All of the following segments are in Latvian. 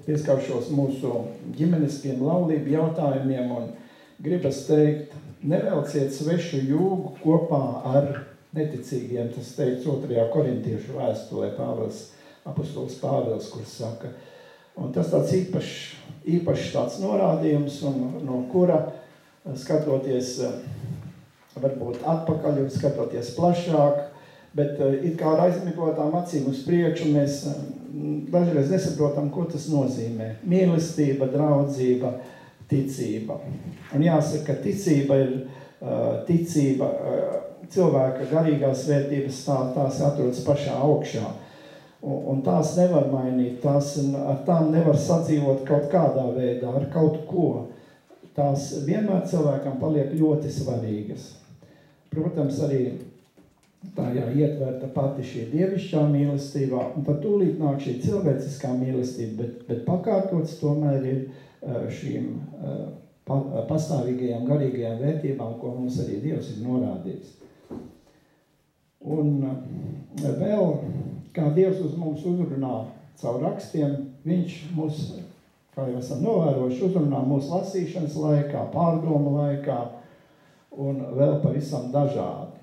pieskaršos mūsu ģimeniskiem laulību jautājumiem un gribas teikt, nevelciet svešu jūgu kopā ar neticīgiem, tas teikts 2. korintiešu vēstulē apostols Pāvils, kurš saka. Un tas tāds īpašs tāds norādījums, un no kura skatoties varbūt atpakaļ un skatoties plašāk, bet it kā ar aizmigotām acīm uz priekšu mēs dažreiz nesaprotam, ko tas nozīmē. Mīlestība, draudzība, ticība. Un jāsaka, ka ticība ir cilvēka garīgās vērtības, tās atrodas pašā augšā. Un tās nevar mainīt, ar tām nevar sadzīvot kaut kādā veidā, ar kaut ko. Tās vienmēr cilvēkam paliek ļoti svarīgas. Protams, arī tā ietverta pati šī dievišķā mīlestībā, un tad tūlīt nāk šī cilvēciskā mīlestība, bet pakārtots tomēr ir šīm pastāvīgajām garīgajām vērtībām, ko mums arī Dievs ir norādījis. Un vēl, kā Dievs uz mums uzrunā caur rakstiem, viņš mūs, kā jau esam novērojuši, uzrunā mūsu lasīšanas laikā, pārdomu laikā un vēl pavisam dažādi.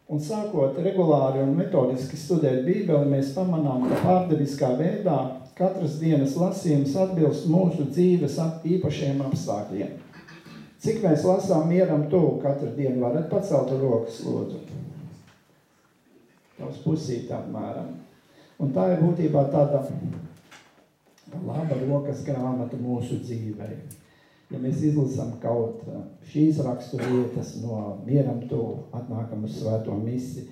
Un sākot regulāri un metodiski studēt Bībeli, mēs pamanām, ka pārdabiskā veidā katras dienas lasījums atbilst mūsu dzīves īpašiem apstākļiem. Cik mēs lasām mieram tuvu katru dienu, varat pacelt rokas, lūdzu? Tavs pusīt apmēram. Un tā ir būtībā tāda laba rokas grāmata mūsu dzīvei. Ja mēs izlasām kaut šīs rakstu vietas no mieram tuvu, atnākam uz svēto misi,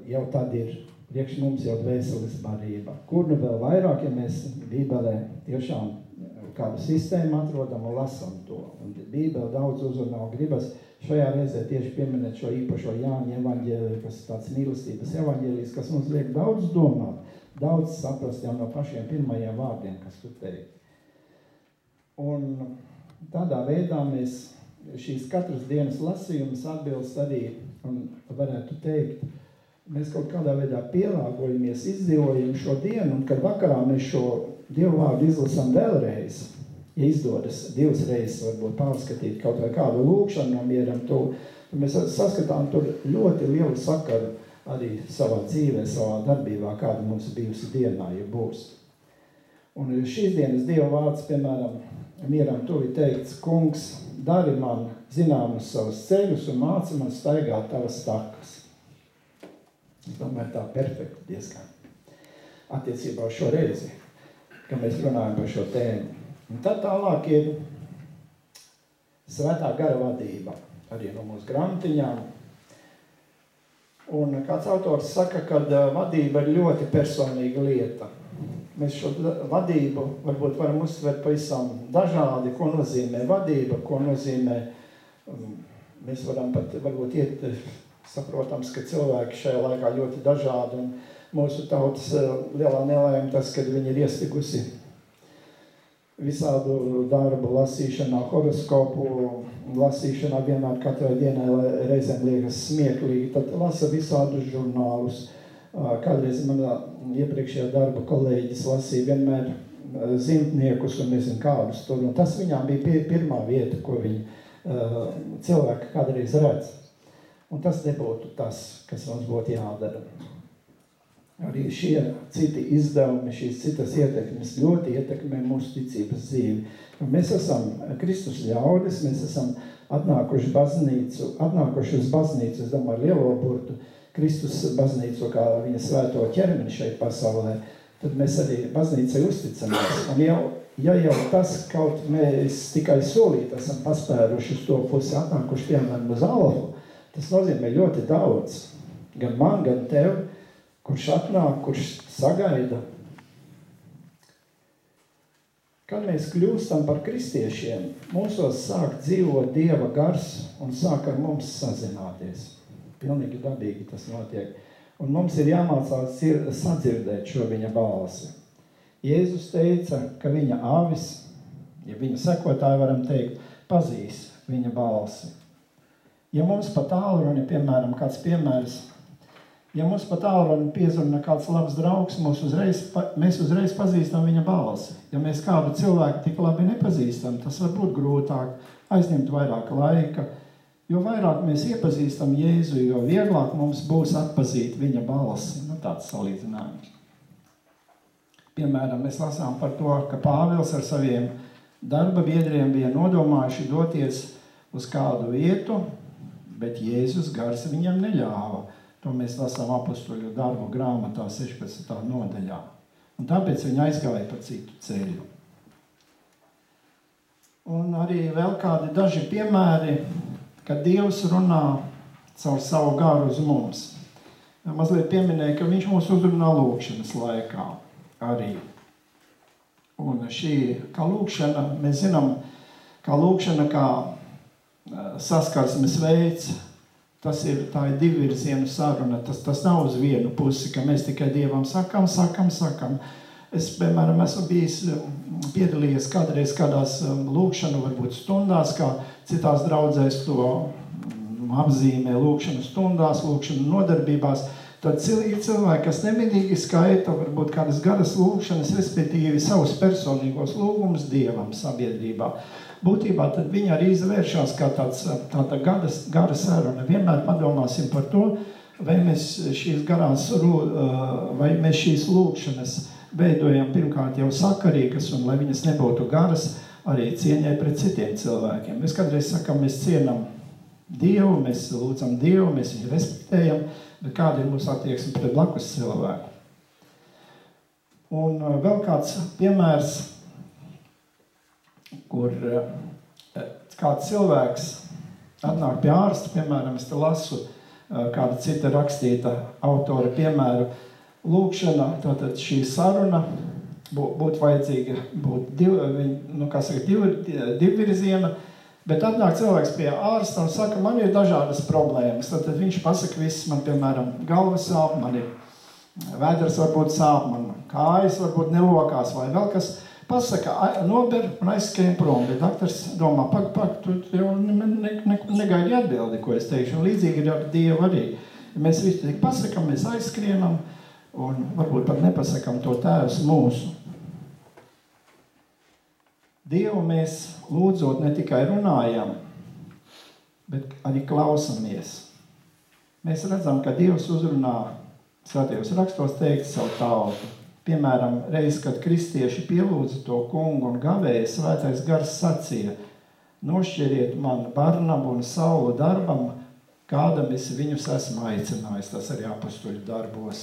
jau tad ir priekš mums jau dvēseles barība. Kur nu vēl vairāk, ja mēs Bībelē tiešām kādu sistēmu atrodam un lasam to. Un Bībele daudz uzrunā, gribas šajā reizē tieši pieminēt šo īpašo Jāņa evaņģēliju, kas tāds mīlestības evaņģēlijs, kas mums liek daudz domāt, daudz saprast jau no pašiem pirmajiem vārdiem, kas tu teikti. Un tādā veidā mēs šīs katras dienas lasījumus atbilst arī, un varētu teikt, mēs kaut kādā veidā pielāgojamies, izdzīvojam šo dienu, un kad vakarā mēs šo Dievu vārdu izlasam vēlreiz, ja izdodas 2 reizes varbūt pārskatīt kaut vai kādu lūkšanu no mieram tuvu, tad mēs saskatām tur ļoti lielu sakaru arī savā dzīvē, savā darbībā, kāda mums bijusi dienā, ja būs. Un šīs dienas Dieva vārds, piemēram, mieram tuvi teikts, kungs, dari man zināmus savus ceļus un māci man staigāt tavas takas. Es domāju, tā perfekti diezgan attiecībā uz šo reizi, ka mēs runājam par šo tēmu. Un tad tālāk ir svētā gara vadība, arī no mūsu grāmatiņām. Un kāds autors saka, ka vadība ir ļoti personīga lieta. Mēs šo vadību varbūt varam uzsvērt pavisam dažādi, ko nozīmē vadība, ko nozīmē, mēs varam pat varbūt iet, saprotams, ka cilvēki šajā laikā ļoti dažādi, un mūsu tautas lielā nelaime tas, kad viņi ir iestigusi visādu darbu lasīšanā, horoskopu lasīšanā, vienmēr katrai dienai reizēm liekas smieklīgi, tad lasa visādus žurnālus. Kādreiz manā iepriekšējā darba kolēģis lasīja vienmēr zimtniekus un nezinu kādus tur, un tas viņām bija pirmā vieta, ko viņi cilvēki kādreiz redz. Un tas nebūtu tas, kas mums būtu jādara. Arī šie citi izdevumi, šīs citas ietekmes ļoti ietekmē mūsu ticības dzīvi. Un mēs esam Kristus ļaudis, mēs esam atnākuši uz baznīcu, es domāju, ar lielo burtu, Kristus baznīcu, kā viņa svēto ķermeni šeit pasaulē, tad mēs arī baznīcai uzticamies. Un ja jau tas kaut mēs tikai solīt esam paspēruši uz to pusi, atnākuši piemēram uz Alfu, tas nozīmē ļoti daudz. Gan man, gan tev, kurš atnāk, kurš sagaida. Kad mēs kļūstam par kristiešiem, mūsos sāk dzīvot Dieva gars un sāk ar mums sazināties. Pilnīgi dabīgi tas notiek. Un mums ir jāmācās sadzirdēt šo viņa balsi. Jēzus teica, ka viņa avis, ja viņa sekotāji varam teikt, pazīs viņa balsi. Ja mums pa tālruni, piemēram, kāds piemērs, Ja mums pat ārun piezvana kāds labs draugs, mēs uzreiz pazīstam viņa balsi. Ja mēs kādu cilvēku tik labi nepazīstam, tas var būt grūtāk, aizņemt vairāk laika. Jo vairāk mēs iepazīstam Jēzu, jo vieglāk mums būs atpazīt viņa balsi. Tāds salīdzinājums. Piemēram, mēs lasām par to, ka Pāvils ar saviem darba biedriem bija nodomājuši doties uz kādu vietu, bet Jēzus gars viņam neļāva. To mēs lasām apostoļu darbu grāmatā 16. nodaļā. Un tāpēc viņi aizgāja pa citu ceļu. Un arī vēl kādi daži piemēri, kad Dievs runā caur savu garu uz mums. Mazliet pieminēja, ka viņš mūs uzrunā lūkšanas laikā arī. Un šī, kā lūkšana, mēs zinām, kā lūkšana, kā saskarsmes veids, tā ir divvirzienu saruna, tas nav uz vienu pusi, ka mēs tikai Dievam sakam. Es, piemēram, esmu piedalījies kādreiz kādās lūkšanu, varbūt stundās, kā citās draudzēs to apzīmē lūkšanu stundās, lūkšanu nodarbībās. Tad ir cilvēki, kas nemitīgi skaita varbūt kādas garas lūkšanas, respektīvi savus personīgos lūgumus Dievam sabiedrībā. Būtībā tad viņi arī izvēršās kā tāda gara saruna. Vienmēr padomāsim par to, vai mēs šīs lūkšanas veidojam pirmkārt jau sakarīgas, un lai viņas nebūtu garas, arī cieņai pret citiem cilvēkiem. Mēs kādreiz sakam, mēs cienam Dievu, mēs lūdzam Dievu, mēs viņu respektējam, bet kāda ir mūsu attieksme pret blakus cilvēku. Un vēl kāds piemērs, kur kāds cilvēks atnāk pie ārsta, piemēram, es te lasu kāda cita rakstīta autora piemēru, lūkšana, tātad šī saruna būtu vajadzīga, divvirziena, bet atnāk cilvēks pie ārsta un saka, man ir dažādas problēmas. Tad viņš pasaka viss, man, piemēram, galvas sāp, man ir vēders varbūt sāp, man kājas varbūt nelokās vai vēl kas. Pasaka, nober un aizskrien prom, bet daktars domā, tu jau negaidi atbildi, ko es teikšu. Un līdzīgi ir ar Dievu arī. Ja mēs visu tik pasakam, mēs aizskrienam un varbūt pat nepasakam to Tēvs mūsu. Dievu mēs lūdzot ne tikai runājam, bet arī klausamies. Mēs redzam, ka Dievs uzrunā svētajos rakstos teikt savu tautu. Piemēram, reiz, kad kristieši pielūdza to kungu un gavēja, svētais gars sacīja, nošķiriet man Barnabu un Saulu darbam, kādam es viņus esmu aicinājis. Tas arī apostoļu darbos,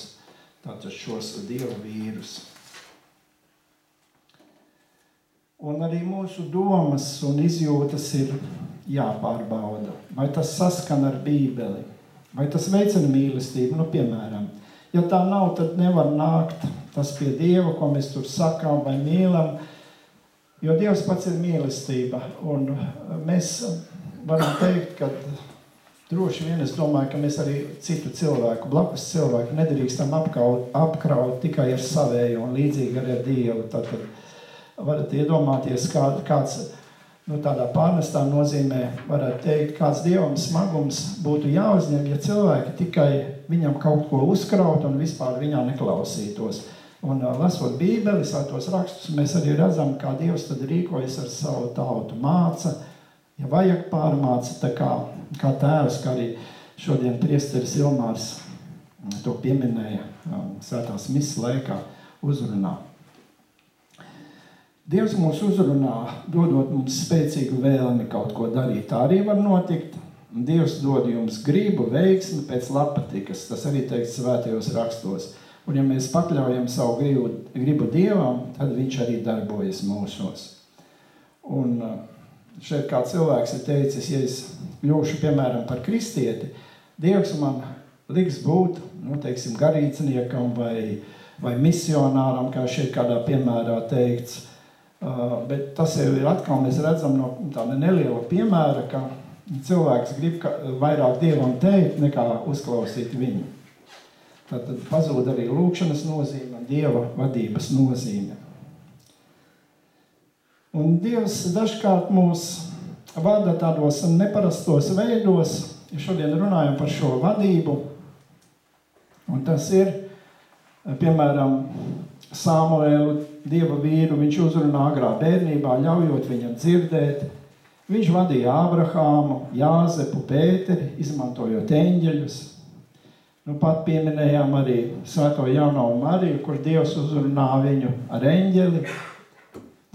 tātad šos Dievu vīrus. Un arī mūsu domas un izjūtas ir jāpārbauda. Vai tas saskan ar Bībeli? Vai tas veicina mīlestību? Piemēram, ja tā nav, tad nevar nākt tas pie Dieva, ko mēs tur sakām vai mīlam, jo Dievs pats ir mīlestība. Un mēs varam teikt, ka droši vien es domāju, ka mēs arī citu cilvēku, blakus cilvēku nedrīkstam apkraut tikai ar savēju un līdzīgi arī ar Dievu. Tad varat iedomāties, kāds tādā pārnestā nozīmē varētu teikt, kāds Dievam smagums būtu jāuzņem, ja cilvēki tikai viņam kaut ko uzkraut un vispār viņā neklausītos. Un lasot Bībeli, svētos rakstus, mēs arī redzam, kā Dievs tad rīkojas ar savu tautu. Māca, ja vajag pārmāca, tā kā tēvs, kā arī šodien priesteris Ilmārs to pieminēja svētās misas laikā uzrunā. Dievs mūs uzrunā, dodot mums spēcīgu vēlmi kaut ko darīt. Tā arī var notikt. Dievs dod jums gribu, veiksmi pēc labpatikas. Tas arī teikts svētajos rakstos. Un ja mēs pakļaujam savu gribu Dievam, tad viņš arī darbojas mūsos. Un šeit kā cilvēks ir teicis, ja es kļūšu, piemēram, par kristieti, Dievs man liks būt, garīdzniekam vai misionāram, kā šeit kādā piemērā teikts. Bet tas jau ir atkal, mēs redzam no tāda neliela piemēra, ka cilvēks grib vairāk Dievam teikt, nekā uzklausīt viņu. Tad pazūd arī lūkšanas nozīme, Dieva vadības nozīme. Un Dievs dažkārt mūs vada tādos neparastos veidos, ja šodien runājam par šo vadību, Un tas ir, piemēram, Samuēlu, Dieva vīru, viņš uzrunā agrā bērnībā, ļaujot viņam dzirdēt. Viņš vadīja Ābrahāmu, Jāzepu, Pēteri, izmantojot eņģeļus. Nu, pat pieminējām arī Svēto Jauno Mariju, kur Dievs uzrunā viņu ar eņģeli.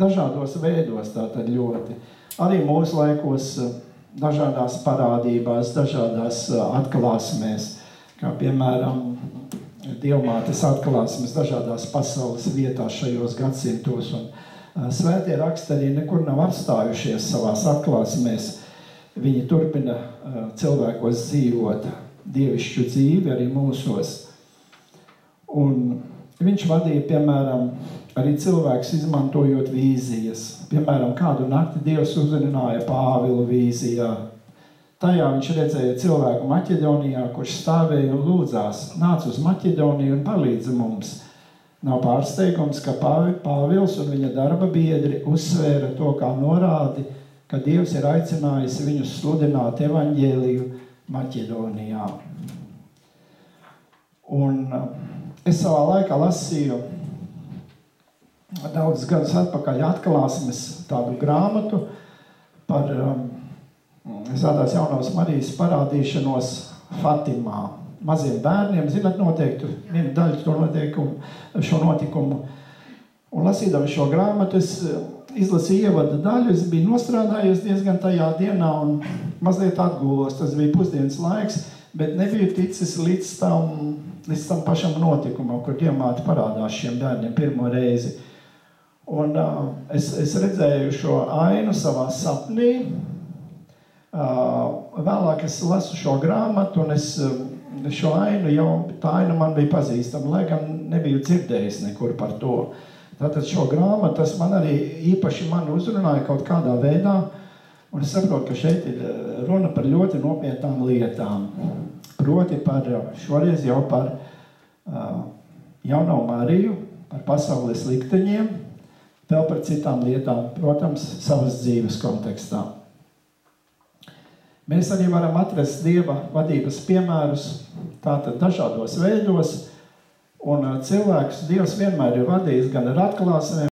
Dažādos veidos tātad ļoti. Arī mūsu laikos dažādās parādībās, dažādās atklāsmēs, kā piemēram Dievmātes atklāsmes dažādās pasaules vietās šajos gadsimtos. Un svētie raksti arī nekur nav apstājušies savās atklāsmēs. Viņi turpina cilvēkos dzīvot dievišķu dzīvi arī mūsos. Un viņš vadīja, piemēram, arī cilvēks izmantojot vīzijas. Piemēram, kādu nakti Dievs uzrunāja Pāvilu vīzijā. Tajā viņš redzēja cilvēku Maķedonijā, kurš stāvēja un lūdzās, nāc uz Maķedoniju un palīdzi mums. Nav pārsteigums, ka Pāvils un viņa darba biedri uzsvēra to kā norādi, ka Dievs ir aicinājis viņus sludināt evaņģēliju Maķedonijā. Un es savā laikā lasīju daudzus gadus atpakaļ atklāsmes tādu grāmatu par Svētās Jaunās Marijas parādīšanos Fatimā. Maziem bērniem, zināt, noteikti viena daļa šo notikumu. Un lasīdami šo grāmatu, es izlasīju ievada daļu, es biju nostrādājies diezgan tajā dienā un mazliet atgulos. Tas bija pusdienas laiks, bet nebiju ticis līdz tam pašam notikumam, kur Dievmāte parādās šiem bērniem pirmo reizi. Un es redzēju šo ainu savā sapnī. Vēlāk es lasu šo grāmatu un es šo ainu jau, tā aina man bija pazīstama, lai gan nebiju dzirdējis nekur par to. Tātad šo grāmatu, tas man arī īpaši uzrunāja kaut kādā veidā, un es saprotu, ka šeit ir runa par ļoti nopietnām lietām. Proti par, šoreiz jau par Jauno Mariju, par pasaules likteņiem, vēl par citām lietām, protams, savas dzīves kontekstā. Mēs arī varam atrast Dieva vadības piemērus tātad dažādos veidos, un cilvēkus Dievs vienmēr ir vadījis gan ar atklāsmēm,